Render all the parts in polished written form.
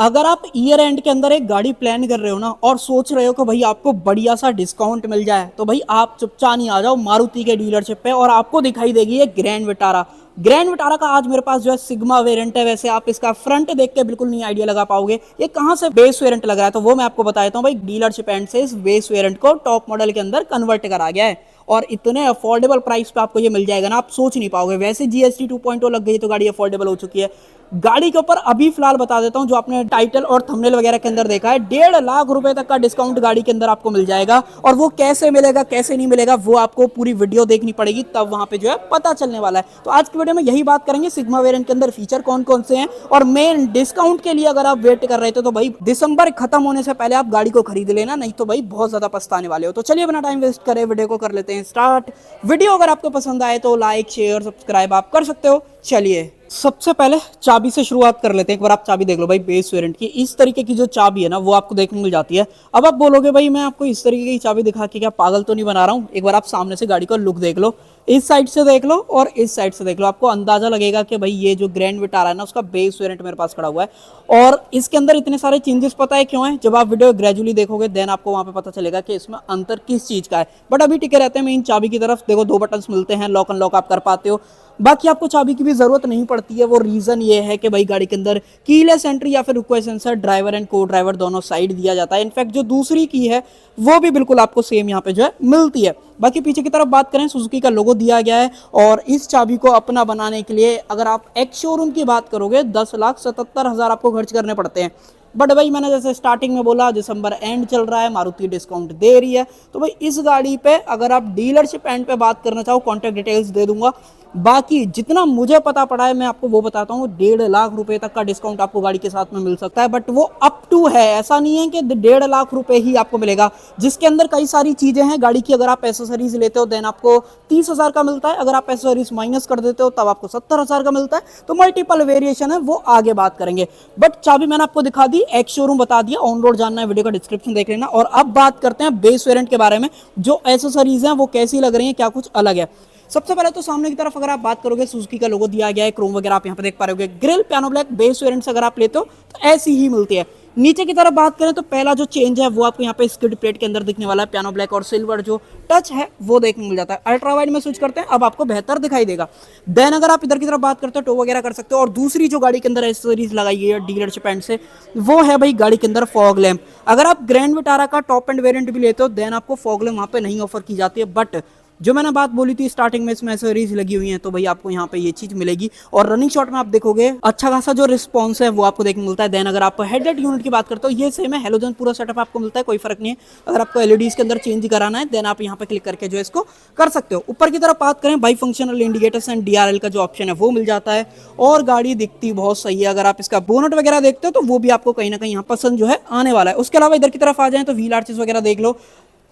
अगर आप year and के अंदर एक गाड़ी प्लान कर रहे हो ना और सोच रहे हो कि भाई आपको बढ़िया सा डिस्काउंट मिल जाए, तो भाई आप चुपचाप नहीं आ जाओ मारुति के डीलरशिप पे और आपको दिखाई देगी ये ग्रैंड विटारा। ग्रैंड विटारा का आज मेरे पास जो है सिग्मा वेरिएंट है। वैसे आप इसका फ्रंट देख के बिल्कुल नहीं आइडिया लगा पाओगे ये कहां से बेस वेरिएंट लग रहा है, तो वो मैं आपको बता देता हूँ। भाई डीलरशिप एंड से इस बेस वेरिएंट को टॉप मॉडल के अंदर कन्वर्ट करा गया है और इतने अफोर्डेबल प्राइस पे आपको ये मिल जाएगा ना, आप सोच नहीं पाओगे। वैसे जीएसटी 2.0 लग गई तो गाड़ी अफोर्डेबल हो चुकी है। गाड़ी के ऊपर अभी फिलहाल बता देता हूं, जो आपने टाइटल और थंबनेल वगैरह के अंदर देखा है, 1.5 लाख रुपए तक का डिस्काउंट गाड़ी के अंदर आपको मिल जाएगा। और वो कैसे मिलेगा कैसे नहीं मिलेगा वो आपको पूरी वीडियो देखनी पड़ेगी, तब वहां पे जो है पता चलने वाला है। तो आज की वीडियो में यही बात करेंगे सिग्मा वेरिएंट के अंदर फीचर कौन कौन से हैं और मेन डिस्काउंट के लिए अगर आप वेट कर रहे थे तो भाई दिसंबर खत्म होने से पहले आप गाड़ी को खरीद लेना, नहीं तो भाई बहुत ज्यादा पछताने वाले हो। तो चलिए बिना टाइम वेस्ट करे वीडियो को कर लेते हैं स्टार्ट। वीडियो अगर आपको पसंद आए तो लाइक शेयर सब्सक्राइब आप कर सकते हो। चलिए सबसे पहले चाबी से शुरुआत कर लेते हैं। एक बार आप चाबी देख लो भाई, बेस वेरिएंट की इस तरीके की जो चाबी है ना वो आपको देखने मिल जाती है। अब आप बोलोगे भाई मैं आपको इस तरीके की चाबी दिखा के क्या पागल तो नहीं बना रहा हूं। एक बार आप सामने से गाड़ी का लुक देख लो, इस साइड से देख लो और इस साइड से देख लो, आपको अंदाजा लगेगा कि भाई ये जो ग्रैंड विटारा है ना उसका बेस वेरिएंट मेरे पास खड़ा हुआ है। और इसके अंदर इतने सारे चेंजेस पता है क्यों है, जब आप वीडियो ग्रेजुअली देखोगे देन आपको वहां पे पता चलेगा कि इसमें अंतर किस चीज का है। बट अभी टिके रहते हैं मेन चाबी की तरफ। देखो 2 बटन मिलते हैं, लॉक अनलॉक आप कर पाते हो। बाकी आपको चाबी की भी जरूरत नहीं पड़ती है। वो रीजन ये है कि भाई गाड़ी के अंदर कीलेस एंट्री या फिर रिक्वेस्ट सेंसर ड्राइवर एंड को ड्राइवर दोनों साइड दिया जाता है। इनफैक्ट जो दूसरी की है वो भी बिल्कुल आपको सेम यहाँ पे जो है मिलती है। बाकी पीछे की तरफ बात करें, सुजुकी का लोगो दिया गया है और इस चाबी को अपना बनाने के लिए अगर आप एक्स शोरूम की बात करोगे 10,77,000 आपको खर्च करने पड़ते हैं। बट भाई मैंने जैसे स्टार्टिंग में बोला दिसंबर एंड चल रहा है, मारुति डिस्काउंट दे रही है, तो भाई इस गाड़ी पे अगर आप डीलरशिप एंड पे बात करना चाहो कॉन्टैक्ट डिटेल्स दे दूंगा। बाकी जितना मुझे पता पड़ा है मैं आपको वो बताता हूँ। 1.5 लाख रुपए तक का डिस्काउंट आपको गाड़ी के साथ में मिल सकता है, बट वो अप टू है, ऐसा नहीं है कि 1.5 लाख रुपए ही आपको मिलेगा। जिसके अंदर कई सारी चीजें हैं गाड़ी की। अगर आप एसेसरीज लेते हो देन आपको 30,000 का मिलता है, अगर आप एसेसरीज माइनस कर देते हो तब आपको 70,000 का मिलता है। तो मल्टीपल वेरिएशन है, वो आगे बात करेंगे। बट चाबी मैंने आपको दिखा दी, एक्स शोरूम बता दिया, ऑन रोड जानना है वीडियो का डिस्क्रिप्शन देख लेना। और अब बात करते हैं बेस वेरिएंट के बारे में, जो एसेसरीज हैं वो कैसी लग रही हैं, क्या कुछ अलग है। सबसे पहले तो सामने की तरफ अगर आप बात करोगे, सुजुकी का लोगो दिया गया है, क्रोम वगैरह आप यहाँ पे देख पा रहे हो। Grill piano black base variant से अगर आप लेते हो तो ऐसी ही मिलती है। नीचे की तरफ बात करें तो पहला जो चेंज है वो आपको यहाँ पे स्किड प्लेट के अंदर दिखने वाला है। पियानो ब्लैक और सिल्वर जो टच है वो देखने मिल जाता है। अल्ट्रा वाइड में स्विच करते हैं, अब आपको बेहतर दिखाई देगा। देन अगर आप इधर की तरफ बात करते हो टो वगैरह कर सकते हो। और दूसरी जो गाड़ी के अंदर एक्सेसरीज लगाई गई है डीलरशिप एंड से, वो है भाई गाड़ी के अंदर फॉग लैम्प। अगर आप ग्रैंड विटारा का टॉप एंड वेरिएंट भी लेते हो देन आपको फॉग लैम्प वहां पे नहीं ऑफर की जाती है। बट जो मैंने बात बोली थी स्टार्टिंग में इसमें एसेसरीज लगी हुई हैं, तो भाई आपको यहाँ पे ये चीज मिलेगी। और रनिंग शॉट में आप देखोगे अच्छा खासा जो रिस्पॉन्स है वो आपको देखने मिलता है। देन अगर आप हेडलाइट यूनिट की बात करते हो, ये सेम है, हेलोजन पूरा सेटअप आपको मिलता है, कोई फर्क नहीं है। अगर आपको एलईडीज के अंदर चेंज कराना है देन आप यहाँ पे क्लिक करके जो इसको कर सकते हो। ऊपर की तरफ बात करें, by functional indicators and DRL का जो ऑप्शन है वो मिल जाता है। और गाड़ी दिखती बहुत सही है। अगर आप इसका बोनट वगैरह देखते हो तो वो भी आपको कहीं ना कहीं यहाँ पसंद जो है आने वाला है। उसके अलावा इधर की तरफ आ जाए तो व्हील आर्चेस वगैरह देख लो।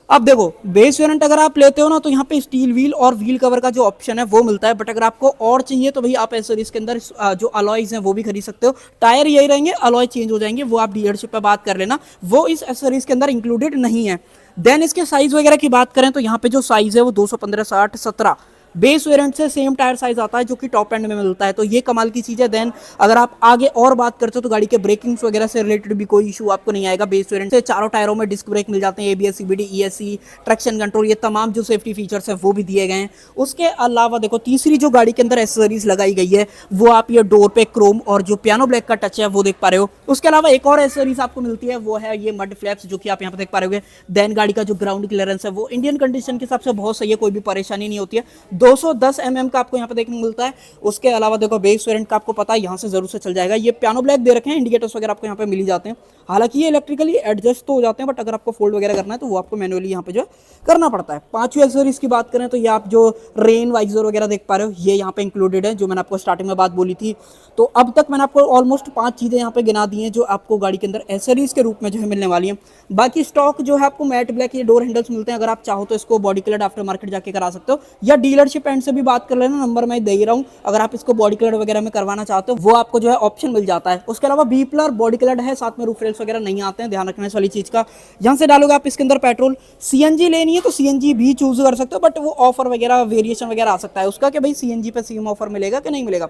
अब देखो बेस वेरिएंट अगर आप लेते हो ना तो यहाँ पे स्टील व्हील और व्हील कवर का जो ऑप्शन है वो मिलता है। बट अगर आपको और चाहिए तो भाई आप एसेसरीज के अंदर जो अलॉयज हैं वो भी खरीद सकते हो। टायर यही रहेंगे, अलॉय चेंज हो जाएंगे, वो आप डीलरशिप पे बात कर लेना, वो इस एसेसरीज के अंदर इंक्लूडेड नहीं है। देन इसके साइज वगैरह की बात करें तो यहाँ पे जो साइज है वो 215 60 17 बेस वेरिएंट से सेम टायर साइज आता है जो कि टॉप एंड में मिलता है, तो ये कमाल की चीज है। देन अगर आप आगे और बात करते हो तो गाड़ी के ब्रेकिंग्स वगैरह से रिलेटेड भी कोई इशू आपको नहीं आएगा। बेस वेरिएंट से चारों टायरों में डिस्क ब्रेक मिल जाते हैं, ABS CBD ESC traction control, ये तमाम जो सेफ्टी फीचर्स है वो भी दिए गए हैं। उसके अलावा देखो तीसरी जो गाड़ी के अंदर एसेसरीज लगाई गई है वो आप ये डोर पे क्रोम और जो पियानो ब्लैक का टच है वो देख पा रहे हो। उसके अलावा एक और एसेसरीज आपको मिलती है वो है ये मड फ्लैप्स, जो कि आप यहाँ पे देख पा रहे हो। देन गाड़ी का जो ग्राउंड क्लियरेंस है वो इंडियन कंडीशन के हिसाब से बहुत सही है, कोई भी परेशानी नहीं होती है। 210 mm का आपको यहाँ पे देखने को मिलता है। उसके अलावा देखो बेस वेरिएंट का आपको पता है यहाँ से जरूर से चल जाएगा। ये पियानो ब्लैक दे रखे हैं, इंडिकेटर्स वगैरह आपको यहाँ पे मिल जाते हैं। हालांकि ये इलेक्ट्रिकली एडजस्ट तो हो जाते हैं, बट अगर आपको फोल्ड वगैरह करना है तो वो आपको मैनुअली यहाँ पे जो करना पड़ता है। पांचवी एक्सेसरीज की बात करें तो ये आप जो रेन वाइजर वगैरह देख पा रहे हो ये यहाँ पे इंक्लूडेड है, जो मैंने आपको स्टार्टिंग में बात बोली थी। तो अब तक मैंने आपको ऑलमोस्ट 5 चीजें यहाँ पे गिना दी हैं जो आपको गाड़ी के अंदर एक्सेसरीज के रूप में जो है मिलने वाली है। बाकी स्टॉक जो है आपको मैट ब्लैक ये डोर हैंडल्स मिलते हैं। अगर आप चाहो तो इसको बॉडी कलर आफ्टर मार्केट जाके करा सकते हो, या डीलरशिप एंड से भी बात कर लेना, नंबर मैं दे ही रहा हूँ। अगर आप इसको बॉडी कलर वगैरह में करवाना चाहते हो वो आपको जो है ऑप्शन मिल जाता है। उसके अलावा बीपलर बॉडी कलर है, साथ में रूफ रेल्स वगैरह नहीं आते हैं, ध्यान रखने वाली चीज का। यहाँ से डालोगे आप इसके अंदर पेट्रोल, सीएनजी लेनी है तो सीएनजी भी चूज कर सकते हो, बट वो ऑफर वगैरह वेरिएशन वगैरह आ सकता है उसका कि भाई सीएनजी पे सीएम ऑफर मिलेगा कि नहीं मिलेगा।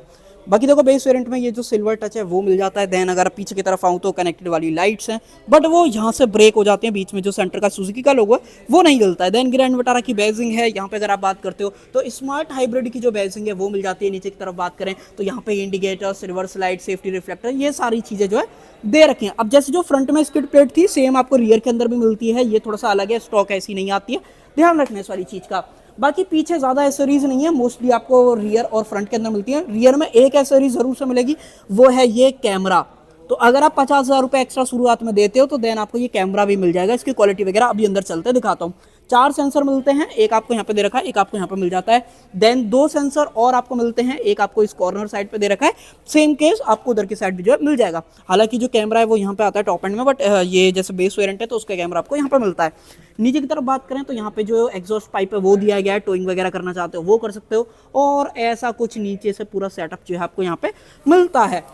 बाकी देखो बेस वेरिएंट में ये जो सिल्वर टच है वो मिल जाता है। देन अगर पीछे की तरफ आऊँ तो कनेक्टेड वाली लाइट्स हैं, बट वो यहाँ से ब्रेक हो जाते हैं, बीच में जो सेंटर का सुजुकी का लोगो है वो नहीं हिलता है। देन ग्रैंड विटारा की बेजिंग है, यहाँ पे अगर आप बात करते हो तो स्मार्ट हाइब्रिड की जो बेजिंग है वो मिल जाती है। नीचे की तरफ बात करें तो यहाँ पे indicator, reverse light, safety reflector, ये सारी चीजें जो है दे रखी हैं। अब जैसे जो फ्रंट में स्किड प्लेट थी सेम आपको रियर के अंदर भी मिलती है, ये थोड़ा सा अलग है, स्टॉक ऐसी नहीं आती है, ध्यान रखने इस वाली चीज का। बाकी पीछे ज्यादा एसेसरीज नहीं है, मोस्टली आपको रियर और फ्रंट के अंदर मिलती है। रियर में एक एसेसरीज जरूर से मिलेगी, वो है ये कैमरा। तो अगर आप 50,000 रुपये एक्स्ट्रा शुरुआत में देते हो तो देन आपको ये कैमरा भी मिल जाएगा। इसकी क्वालिटी वगैरह अभी अंदर चलते दिखाता हूँ। 4 सेंसर मिलते हैं, एक आपको यहाँ पे दे रखा है, एक आपको यहाँ पे मिल जाता है। देन 2 सेंसर और आपको मिलते हैं, एक आपको इस कॉर्नर साइड पे दे रखा है, सेम केस आपको उधर की साइड भी जो है मिल जाएगा। हालांकि जो कैमरा है वो यहाँ पे आता है टॉप एंड में, बट ये जैसे बेस वेरिएंट है तो उसका कैमरा आपको यहाँ पे मिलता है। नीचे की तरफ बात करें तो यहाँ पे जो एग्जॉस्ट पाइप है वो दिया गया है, टोइंग वगैरह करना चाहते हो वो कर सकते हो। और ऐसा कुछ नीचे से पूरा सेटअप जो है आपको यहाँ पे मिलता है।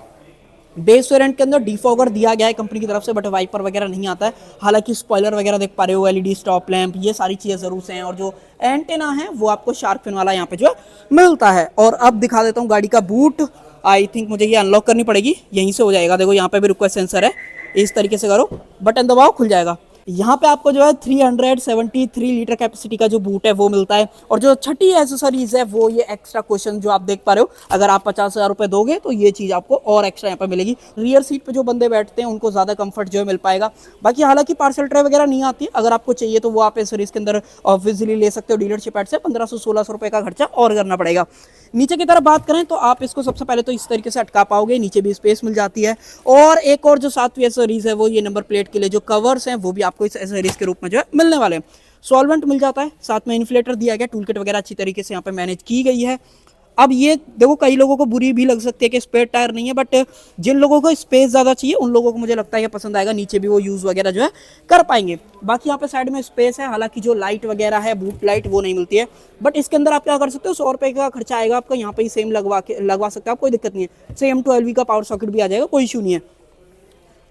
बेस वेरिएंट के अंदर डिफॉगर दिया गया है कंपनी की तरफ से, बट वाइपर वगैरह नहीं आता है। हालांकि स्पॉइलर वगैरह देख पा रहे हो, एलईडी स्टॉप लैंप, ये सारी चीज़ें जरूर से हैं। और जो एंटेना है वो आपको शार्क फिन वाला यहाँ पे जो है मिलता है। और अब दिखा देता हूँ गाड़ी का बूट। आई थिंक मुझे ये अनलॉक करनी पड़ेगी, यहीं से हो जाएगा। देखो यहाँ पे भी रिक्वेस्ट सेंसर है, इस तरीके से करो, बटन दबाओ, खुल जाएगा। यहाँ पे आपको जो है 373 लीटर कैपेसिटी का जो बूट है वो मिलता है। और जो छठी एसेसरीज है वो ये एक्स्ट्रा क्वेश्चन जो आप देख पा रहे हो, अगर आप 50,000 रुपये दोगे तो ये चीज़ आपको और एक्स्ट्रा यहाँ पे मिलेगी। रियर सीट पे जो बंदे बैठते हैं उनको ज़्यादा कंफर्ट जो है मिल पाएगा। बाकी हालांकि पार्सल ट्रे वगैरह नहीं आती, अगर आपको चाहिए तो वो आप एसेसरीज के अंदर ऑब्वियसली ले सकते हो। डीलरशिप एड से 1500-1600 रुपये का खर्चा और करना पड़ेगा। नीचे की तरफ बात करें तो आप इसको सबसे पहले तो इस तरीके से अटका पाओगे, नीचे भी स्पेस मिल जाती है। और एक और जो 7वीं एसेसरीज है वो ये नंबर प्लेट के लिए जो कवर्स हैं वो भी आपको इस एसेसरीज के रूप में जो है मिलने वाले हैं। सॉल्वेंट मिल जाता है, साथ में इन्फ्लेटर दिया गया, टूल किट वगैरह अच्छी तरीके से यहाँ पे मैनेज की गई है। अब ये देखो कई लोगों को बुरी भी लग सकती है कि स्पेयर टायर नहीं है, बट जिन लोगों को स्पेस ज़्यादा चाहिए उन लोगों को मुझे लगता है ये पसंद आएगा। नीचे भी वो यूज़ वगैरह जो है कर पाएंगे। बाकी यहाँ पे साइड में स्पेस है, हालांकि जो लाइट वगैरह है बूट लाइट वो नहीं मिलती है, बट इसके अंदर आप क्या कर सकते हो, 100 रुपये का खर्चा आएगा आपका, यहाँ पे ही सेम लगवा सकते हो आप, कोई दिक्कत नहीं है। सेम 12V का पावर सॉकेट भी आ जाएगा, कोई इशू नहीं है।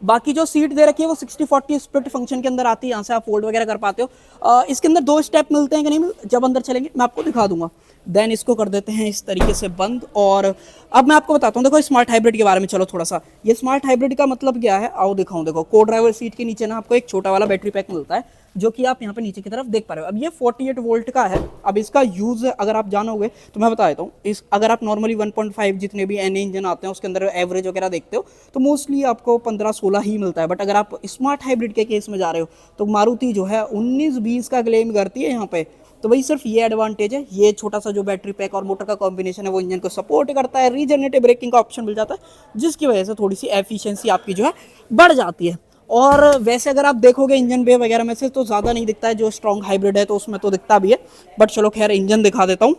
बाकी जो सीट दे रखी है वो 60-40 स्प्लिट फंक्शन के अंदर आती है, यहाँ से आप फोल्ड वगैरह कर पाते हो। इसके अंदर 2 स्टेप मिलते हैं कि नहीं, जब अंदर चलेंगे मैं आपको दिखा दूंगा। देन इसको कर देते हैं इस तरीके से बंद। और अब मैं आपको बताता हूँ, देखो स्मार्ट हाइब्रिड के बारे में चलो थोड़ा सा। ये स्मार्ट हाइब्रिड का मतलब क्या है आओ दिखाऊं। देखो को ड्राइवर सीट के नीचे ना आपको एक छोटा वाला बैटरी पैक मिलता है, जो कि आप यहाँ पे नीचे की तरफ देख पा रहे हो। अब ये 48 वोल्ट का है। अब इसका यूज अगर आप जानोगे तो मैं बता देता हूँ। इस अगर आप नॉर्मली 1.5 जितने भी एन इंजन आते हैं उसके अंदर एवरेज वगैरह देखते हो तो मोस्टली आपको 15-16 ही मिलता है। बट अगर आप स्मार्ट हाइब्रिड के केस में जा रहे हो तो मारुति जो है 19-20 का क्लेम करती है यहाँ पे। तो वही सिर्फ ये एडवांटेज है, ये छोटा सा जो बैटरी पैक और मोटर का कॉम्बिनेशन है वो इंजन को सपोर्ट करता है। रीजनरेटिव ब्रेकिंग का ऑप्शन मिल जाता है, जिसकी वजह से थोड़ी सी एफिशिएंसी आपकी जो है बढ़ जाती है। और वैसे अगर आप देखोगे इंजन बे वगैरह में से तो ज़्यादा नहीं दिखता है, जो स्ट्रॉन्ग हाइब्रिड है तो उसमें तो दिखता भी है। बट चलो खैर इंजन दिखा देता हूँ।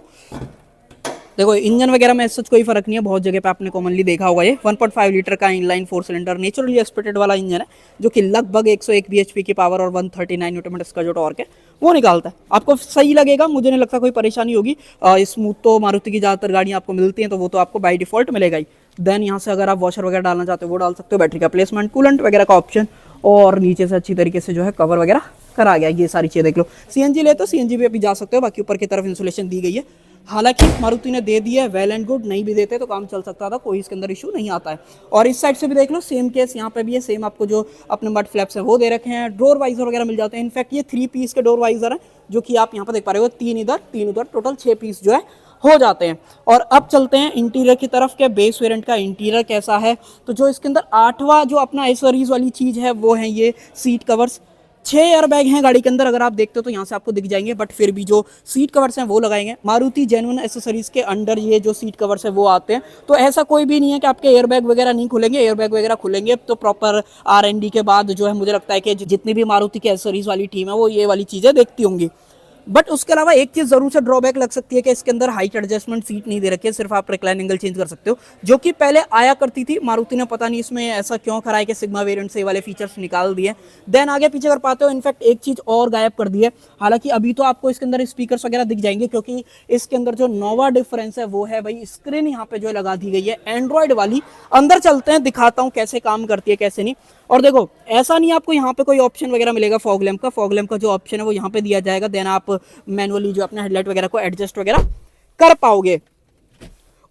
देखो इंजन वगैरह में सच कोई फर्क नहीं है, बहुत जगह पे आपने कॉमनली देखा होगा। ये 1.5 लीटर का इनलाइन 4 सिलेंडर नेचुरली एस्पिरेटेड वाला इंजन है, जो कि लगभग 101 bhp की पावर और 139 न्यूटन मीटर का जो टॉर्क है वो निकालता है। आपको सही लगेगा, मुझे नहीं लगता कोई परेशानी होगी। स्मूथ तो मारुति की ज़्यादातर गाड़ियाँ आपको मिलती हैं, तो वो तो आपको बाई डिफॉल्ट मिलेगा ही। देन यहाँ से अगर आप वॉशर वगैरह डालना चाहते हो वो डाल सकते हो, बैटरी का प्लेसमेंट, कूलेंट वगैरह का ऑप्शन, और नीचे से अच्छी तरीके से जो है कवर वगैरह करा गया। ये सारी चीज़ें देख लो। सीएनजी ले तो सीएनजी भी अभी जा सकते हो, बाकी ऊपर की तरफ इंसुलेशन दी गई है। हालांकि मारुति ने दे दिया है, वेल एंड गुड, नहीं भी देते तो काम चल सकता था, कोई इसके अंदर इशू नहीं आता है। और इस साइड से भी देख लो सेम केस, यहाँ पे भी है सेम। आपको जो अपने मड फ्लैप्स है वो दे रखे हैं, डोर वाइजर वगैरह मिल जाते हैं। इनफैक्ट ये 3 पीस के डोर वाइजर हैं, जो कि आप यहाँ पे देख पा रहे हो, 3 इधर 3 उधर, टोटल 6 पीस जो है हो जाते हैं। और अब चलते हैं इंटीरियर की तरफ के। बेस वेरिएंट का इंटीरियर कैसा है, तो जो इसके अंदर 8वां जो अपना एसेसरीज वाली चीज़ है वो है ये सीट कवर्स। 6 एयर बैग हैं गाड़ी के अंदर, अगर आप देखते हो तो यहाँ से आपको दिख जाएंगे, बट फिर भी जो सीट कवर्स हैं वो लगाएंगे। मारुति जेन्युइन एसेसरीज के अंडर ये जो सीट कवर्स है वो आते हैं, तो ऐसा कोई भी नहीं है कि आपके एयर बैग वगैरह नहीं खुलेंगे। एयर बैग वगैरह खुलेंगे तो प्रॉपर R&D के बाद जो है मुझे लगता है कि जितनी भी मारुति की एसेसरीज वाली टीम है वो ये वाली चीज़ें देखती होंगी। बट उसके अलावा एक चीज़ जरूर से ड्रॉबैक लग सकती है कि इसके अंदर हाइट एडजस्टमेंट सीट नहीं दे रखी है, सिर्फ आप रिक्लाइन एंगल चेंज कर सकते हो, जो कि पहले आया करती थी। मारुति ने पता नहीं इसमें ऐसा क्यों करा है कि सिग्मा वेरिएंट से ये वाले फीचर्स निकाल दिए। देन आगे पीछे कर पाते हो। इनफैक्ट एक चीज़ और गायब कर दी है, हालांकि अभी तो आपको इसके अंदर स्पीकर्स वगैरह दिख जाएंगे, क्योंकि इसके अंदर जो नोवा डिफरेंस है वो है भाई स्क्रीन यहाँ पे जो है लगा दी गई है एंड्रॉइड वाली। अंदर चलते हैं, दिखाता हूँ कैसे काम करती है कैसे नहीं। और देखो ऐसा नहीं आपको यहाँ पे कोई ऑप्शन वगैरह मिलेगा फॉग लैम्प का। फॉग लैम्प का जो ऑप्शन है वो यहाँ पे दिया जाएगा, देन आप मैनुअली जो अपने हेडलाइट वगैरह को एडजस्ट वगैरह कर पाओगे।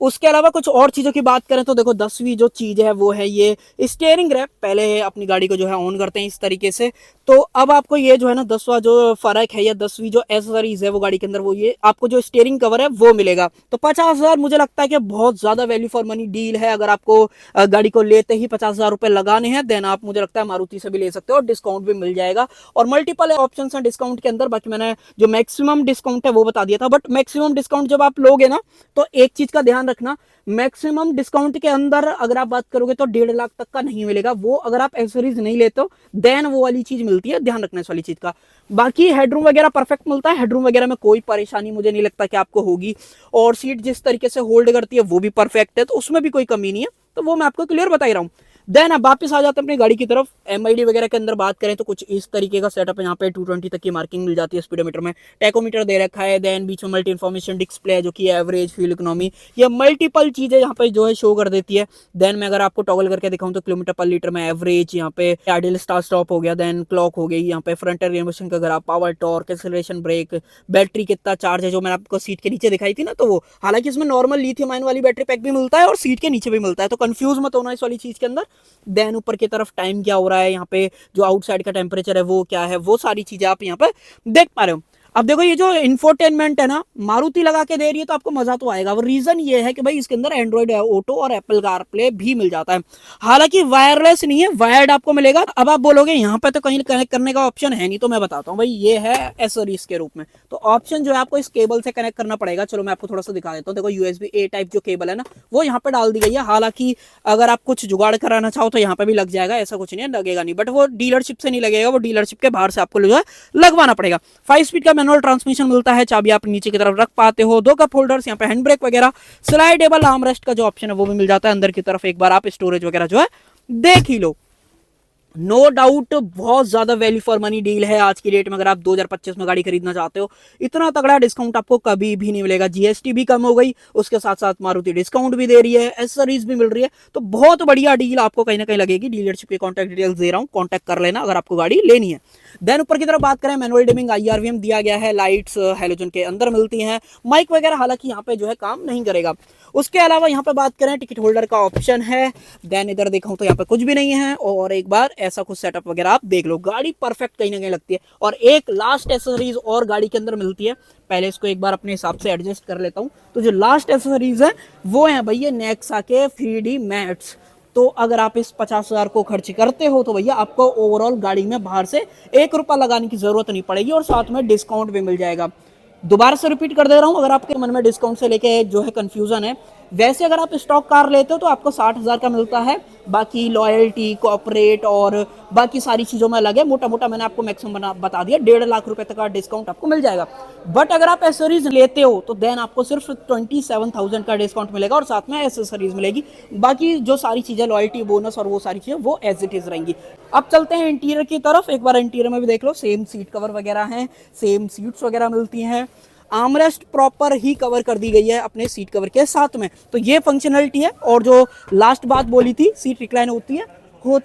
उसके अलावा कुछ और चीज़ों की बात करें तो देखो 10वीं जो चीज़ है वो है ये स्टीयरिंग रैप। पहले अपनी गाड़ी को जो है ऑन करते हैं इस तरीके से, तो अब आपको ये जो है ना 10वां जो फ़र्क है या 10वीं जो एसेसरीज है वो गाड़ी के अंदर, वो ये आपको जो स्टीयरिंग कवर है वो मिलेगा। तो 50,000 मुझे लगता है कि बहुत ज़्यादा वैल्यू फॉर मनी डील है। अगर आपको गाड़ी को लेते ही 50,000 रुपये लगाने हैं देन आप मुझे लगता है मारुति से भी ले सकते हो और डिस्काउंट भी मिल जाएगा। और मल्टीपल ऑप्शन हैं डिस्काउंट के अंदर। बाकी मैंने जो मैक्सिमम डिस्काउंट है वो बता दिया था, बट मैक्सिमम डिस्काउंट जब आप लोगे ना तो एक चीज का ध्यान रखना, मैक्सिमम डिस्काउंट के अंदर अगर आप बात करोगे तो 1.5 लाख तक का नहीं मिलेगा वो, अगर आप एक्सेसरीज नहीं लेते हो देन वो वाली चीज मिलती है, ध्यान रखना इस वाली चीज का। बाकी हेडरूम वगैरह परफेक्ट मिलता है, हेडरूम वगैरह में कोई परेशानी मुझे नहीं लगता कि आपको होगी। और सीट जिस तरीके से होल्ड करती है वो भी परफेक्ट है, तो उसमें भी कोई कमी नहीं है, तो वो मैं आपको क्लियर बता ही रहा हूँ। देन अब वापस आ जाते हैं अपनी गाड़ी की तरफ। एमआईडी वगैरह के अंदर बात करें तो कुछ इस तरीके का सेटअप है। यहाँ पे 220 तक की मार्किंग मिल जाती है स्पीडोमीटर में, टैकोमीटर दे रखा है, देन बीच में मल्टी इन्फॉर्मेशन डिस्प्ले है जो कि एवरेज, फ्यूल इकोनॉमी, ये मल्टीपल चीजें यहाँ पे जो है शो कर देती है। देन मैं अगर आपको टॉगल करके दिखाऊं तो किलोमीटर पर लीटर में एवरेज, यहाँ पे आइडियल स्टार्ट स्टॉप हो गया, देन क्लॉक हो गई, यहाँ पे फ्रंट एयर इमोशन का अगर आप power, torque, acceleration, brake, battery कितना चार्ज है जो मैंने आपको सीट के नीचे दिखाई थी ना, तो वो हालांकि इसमें नॉर्मल लिथियम आयन वाली बैटरी पैक भी मिलता है और सीट के नीचे भी मिलता है, तो कंफ्यूज मत होना इस वाली चीज के अंदर। देन ऊपर की तरफ टाइम क्या हो रहा है, यहाँ पे जो आउटसाइड का टेम्परेचर है वो क्या है, वो सारी चीजें आप यहाँ पे देख पा रहे हो। अब देखो ये जो इंफोटेनमेंट है ना मारुति लगा के दे रही है तो आपको मजा तो आएगा। वो रीजन ये है कि भाई इसके अंदर एंड्रॉइड ऑटो और एप्पल कारप्ले भी मिल जाता है। हालांकि वायरलेस नहीं है, वायर्ड आपको मिलेगा। अब आप बोलोगे यहाँ पे तो कहीं कनेक्ट करने का ऑप्शन है नहीं, तो मैं बताता हूँ भाई ये है एसोरीज के रूप में। तो ऑप्शन जो है आपको इस केबल से कनेक्ट करना पड़ेगा। चलो मैं आपको थोड़ा सा दिखा देता हूँ। देखो यूएसबी ए टाइप जो केबल है ना वो यहाँ पे डाल दी गई है। हालांकि अगर आप कुछ जुगाड़ कराना चाहो तो यहाँ पे भी लग जाएगा, ऐसा कुछ नहीं है, लगेगा नहीं, बट वो डीलरशिप से नहीं लगेगा, वो डीलरशिप के बाहर से आपको जो है लगवाना पड़ेगा। 5 स्पीड का मैनुअल ट्रांसमिशन मिलता है, चाबी आप नीचे की तरफ रख पाते हो, 2 कप होल्डर्स, यहाँ पे हैंड ब्रेक वगैरह, स्लाइडेबल आर्मरेस्ट का जो ऑप्शन है वो भी मिल जाता है अंदर की तरफ। एक बार आप स्टोरेज वगैरह जो है देख ही लो। नो डाउट बहुत ज्यादा वैल्यू फॉर मनी डील है आज की डेट में। अगर आप 2025 में गाड़ी खरीदना चाहते हो इतना तगड़ा डिस्काउंट आपको कभी भी नहीं मिलेगा। जीएसटी भी कम हो गई, उसके साथ साथ मारुति डिस्काउंट भी दे रही है, एसेसरीज भी मिल रही है, तो बहुत बढ़िया डील आपको कहीं ना कहीं लगेगी। डीलरशिप की कॉन्टैक्ट डिटेल्स दे रहा हूँ, कॉन्टैक्ट कर लेना अगर आपको गाड़ी लेनी है। देन ऊपर की तरफ बात करें, मैनुअल डिमिंग आईआरवीएम दिया गया है, लाइट्स हेलोजन के अंदर मिलती हैं, माइक वगैरह हालांकि यहाँ पे जो है काम नहीं करेगा। उसके अलावा यहाँ पे बात करें टिकट होल्डर का ऑप्शन है। देन इधर देखा तो यहाँ पे कुछ भी नहीं है, और एक बार ऐसा कुछ सेटअप वगैरह आप देख लो, गाड़ी परफेक्ट कहीं ना कहीं लगती है। और एक लास्ट एसेसरीज और गाड़ी के अंदर मिलती है, पहले इसको एक बार अपने हिसाब से एडजस्ट कर लेता हूँ। तो जो लास्ट एसेसरीज है वो है भैया नेक्सा के 3D मैट्स। तो अगर आप इस 50,000 को खर्च करते हो तो भैया आपको ओवरऑल गाड़ी में बाहर से 1 रुपया लगाने की जरूरत नहीं पड़ेगी और साथ में डिस्काउंट भी मिल जाएगा। दोबारा से रिपीट कर दे रहा हूं, अगर आपके मन में डिस्काउंट से लेके जो है कंफ्यूजन है, वैसे अगर आप स्टॉक कार लेते हो तो आपको 60,000 का मिलता है। बाकी लॉयल्टी, कॉर्पोरेट और बाकी सारी चीजों में लगे मोटा मोटा मैंने आपको मैक्सिमम बता दिया, 1.5 लाख रुपए तक का डिस्काउंट आपको मिल जाएगा। बट अगर आप एसेसरीज लेते हो तो देन आपको सिर्फ 27,000 का डिस्काउंट मिलेगा और साथ में एसेसरीज मिलेगी। बाकी जो सारी चीजें लॉयल्टी, बोनस और वो सारी चीजें वो एज इट इज रहेंगी। अब चलते हैं इंटीरियर की तरफ, एक बार इंटीरियर में भी देख लो। सेम सीट कवर वगैरह हैं, सेम सीट्स वगैरह मिलती हैं, आर्मरेस्ट प्रॉपर ही कवर कर दी गई है अपने सीट कवर के साथ में, तो ये फंक्शनलिटी है। और जो लास्ट बात बोली थी सीट रिक्लाइन होती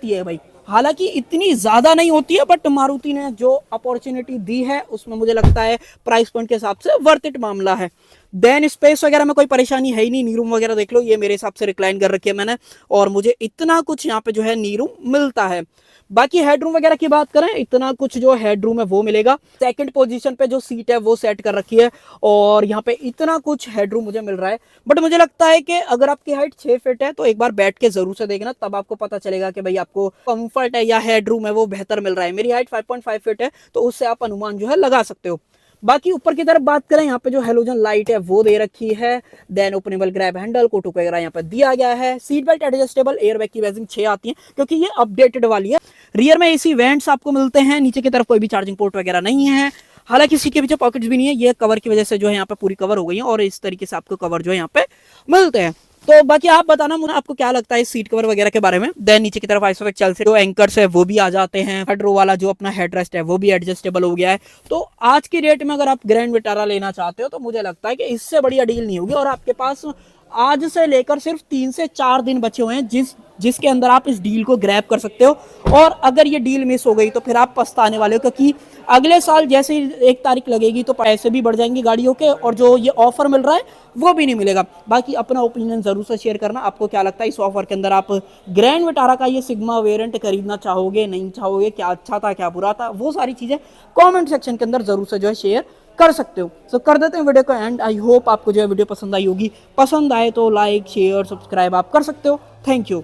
है भाई, हालांकि इतनी ज्यादा नहीं होती है, बट मारुति ने जो अपॉर्चुनिटी दी है उसमें मुझे लगता है प्राइस पॉइंट के हिसाब से वर्थ इट मामला है। देन स्पेस वगैरह में कोई परेशानी है ही नहीं। नी रूम वगैरह देख लो, ये मेरे हिसाब से रिक्लाइन कर रखी है मैंने, और मुझे इतना कुछ यहाँ पे जो है नी रूम मिलता है। बाकी हेडरूम वगैरह की बात करें, इतना कुछ जो हेडरूम है वो मिलेगा। सेकंड पोजीशन पे जो सीट है वो सेट कर रखी है और यहाँ पे इतना कुछ हेडरूम मुझे मिल रहा है। बट मुझे लगता है कि अगर आपकी हाइट 6 फीट है तो एक बार बैठ के जरूर से देखना, तब आपको पता चलेगा कि भाई आपको कंफर्ट है या हेडरूम है वो बेहतर मिल रहा है। मेरी हाइट 5.5 फीट है तो उससे आप अनुमान जो है लगा सकते हो। बाकी ऊपर की तरफ बात करें, यहाँ पे जो हेलोजन लाइट है वो दे रखी है। देन ओपनेबल ग्रैब हैंडल, कोटू वगैरह यहाँ पे दिया गया है। सीट बेल्ट एडजस्टेबल, एयरबैग की वेजिंग 6 आती है क्योंकि ये अपडेटेड वाली है। रियर में एसी वेंट्स आपको मिलते हैं, नीचे की तरफ कोई भी चार्जिंग पोर्ट वगैरह नहीं है। हालांकि सीट के पीछे पॉकेट्स भी नहीं है, ये कवर की वजह से जो है यहाँ पे पूरी कवर हो गई है और इस तरीके से आपको कवर जो है यहाँ पे मिलते हैं। तो बाकी आप बताना मुझे आपको क्या लगता है इस सीट कवर वगैरह के बारे में। देन नीचे की तरफ आइसोफिक चल से जो एंकर्स है वो भी आ जाते हैं। हेड रो वाला जो अपना हेडरेस्ट है वो भी एडजस्टेबल हो गया है। तो आज की डेट में अगर आप ग्रैंड विटारा लेना चाहते हो तो मुझे लगता है कि इससे बढ़िया डील नहीं होगी और आपके पास आज से लेकर सिर्फ 3 से 4 दिन बचे हुए हैं जिसके अंदर आप इस डील को ग्रैब कर सकते हो। और अगर ये डील मिस हो गई तो फिर आप पछताने वाले हो, क्योंकि अगले साल जैसे ही 1 तारीख लगेगी तो पैसे भी बढ़ जाएंगे गाड़ियों के, और जो ये ऑफर मिल रहा है वो भी नहीं मिलेगा। बाकी अपना ओपिनियन जरूर से शेयर करना, आपको क्या लगता है इस ऑफर के अंदर आप ग्रैंड विटारा का ये सिग्मा वेरिएंट खरीदना चाहोगे नहीं चाहोगे, क्या अच्छा था क्या बुरा था, वो सारी चीजें कमेंट सेक्शन के अंदर जरूर से जो है शेयर कर सकते हो। सो कर देते हैं वीडियो को एंड। आई होप आपको जो है वीडियो पसंद आई होगी, पसंद आए तो लाइक शेयर सब्सक्राइब आप कर सकते हो। Thank you.